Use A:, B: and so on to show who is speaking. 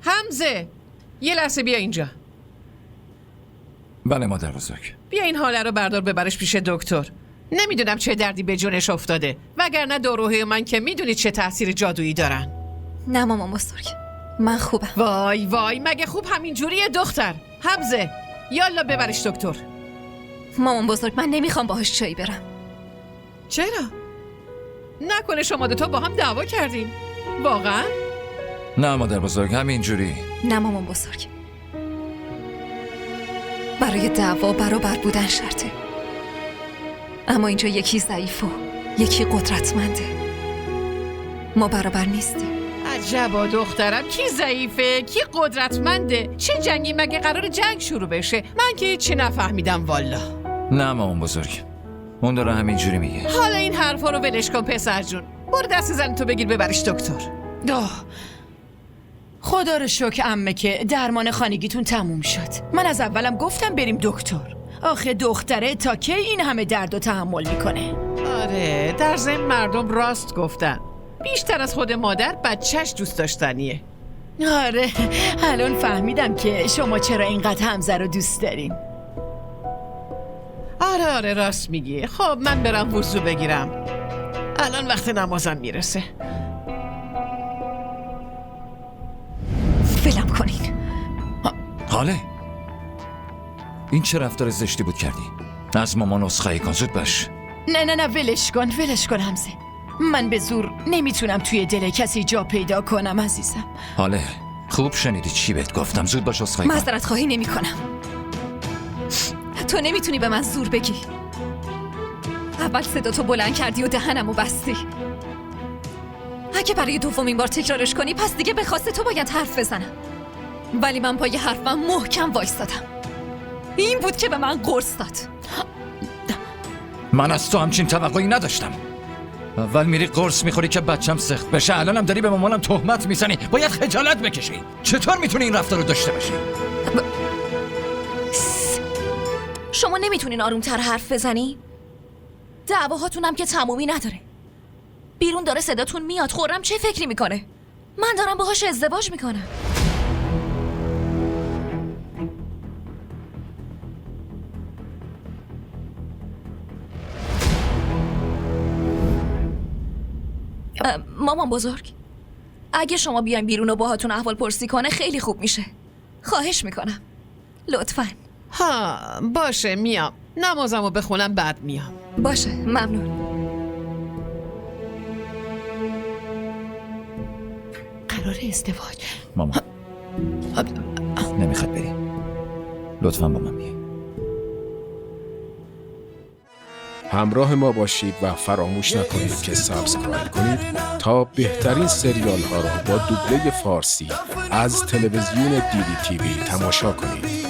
A: حمزه یه لحظه بیا اینجا.
B: بله مادر بزرگ.
A: بیا این حاله رو بردار ببرش پیش دکتر. نمیدونم چه دردی به جونش افتاده، وگرنه داروهای من که میدونید چه تاثیر جادویی دارن.
C: نه مامان بزرگ، من خوبم.
A: وای مگه خوب همین جوریه دختر؟ حمزه یالا ببرش دکتر.
C: مامان بزرگ من نمیخوام باهاش چایی برم.
A: چرا؟ نکنه شما دوتا با هم دعوا کردین؟ واقعا؟
B: نه مادر بزرگ همینجوری.
C: نه مامان بزرگ، برای دعوا برابر بودن شرطه، اما اینجا یکی ضعیف و یکی قدرتمنده. ما برابر نیستیم.
A: عجبا دخترم، کی ضعیفه کی قدرتمنده؟ چه جنگی مگه قرار جنگ شروع بشه؟ من که هیچی نفهمیدم والا.
B: نه مامان بزرگ، اون داره همینجوری میگه.
A: حالا این حرفا رو ولش کن پسر جون. برو دست زن تو بگیر ببرش دکتر.
D: خدا رو شکر عمه که درمان خانگیتون تموم شد. من از اولم گفتم بریم دکتر. آخه دختره تا کی این همه درد و تحمل میکنه؟
A: آره در ضمن مردم راست گفتن، بیشتر از خود مادر بچهش دوست داشتنیه.
D: آره الان فهمیدم که شما چرا اینقدر حمزه رو دوست دارین.
A: آره راست میگی. خب من برم وضو بگیرم، الان وقت نمازم میرسه.
C: ولم کنین.
B: حاله این چه رفتار زشتی بود کردی؟ از مامان عذرخواهی کن زود باش.
D: نه ولش کن حمزه. من به زور نمیتونم توی دل کسی جا پیدا کنم عزیزم.
B: حاله خوب شنیدی چی بهت گفتم، زود باش عذرخواهی کن.
C: معذرت خواهی نمی کنم. تو نمیتونی به من زور بگی. اول صدا تو بلند کردی و دهنمو بستی. اگه برای دومین بار تکرارش کنی پس دیگه به خواست تو باید حرف بزنم. ولی من پای حرفم محکم وایستادم. این بود که به من قرص داد.
B: من از تو همچین توقعی نداشتم. اول میری قرص میخوری که بچم سخت بشه، الانم داری به مامانم تهمت میزنی. باید خجالت بکشی. چطور میتونی این رفتار رو داشته باشی؟
C: شما نمیتونین آرومتر حرف بزنی؟ دعواهاتونم که تمومی نداره. بیرون داره صداتون میاد. خورم چه فکری میکنه؟ من دارم باهاش ازدواج میکنم. مامان بزرگ، اگه شما بیاین بیرون و باهاتون احوال پرسی کنه خیلی خوب میشه. خواهش میکنم لطفاً.
A: ها باشه میام، نمازمو بخونم بعد میام.
C: باشه ممنون.
D: قرار ازدواج.
B: مامان نمیخواد بری، لطفاً با من بیای.
E: همراه ما باشید و فراموش نکنید که سابسکرایب کنید تا بهترین سریال ها را با دوبله فارسی از تلویزیون DDTV تماشا کنید.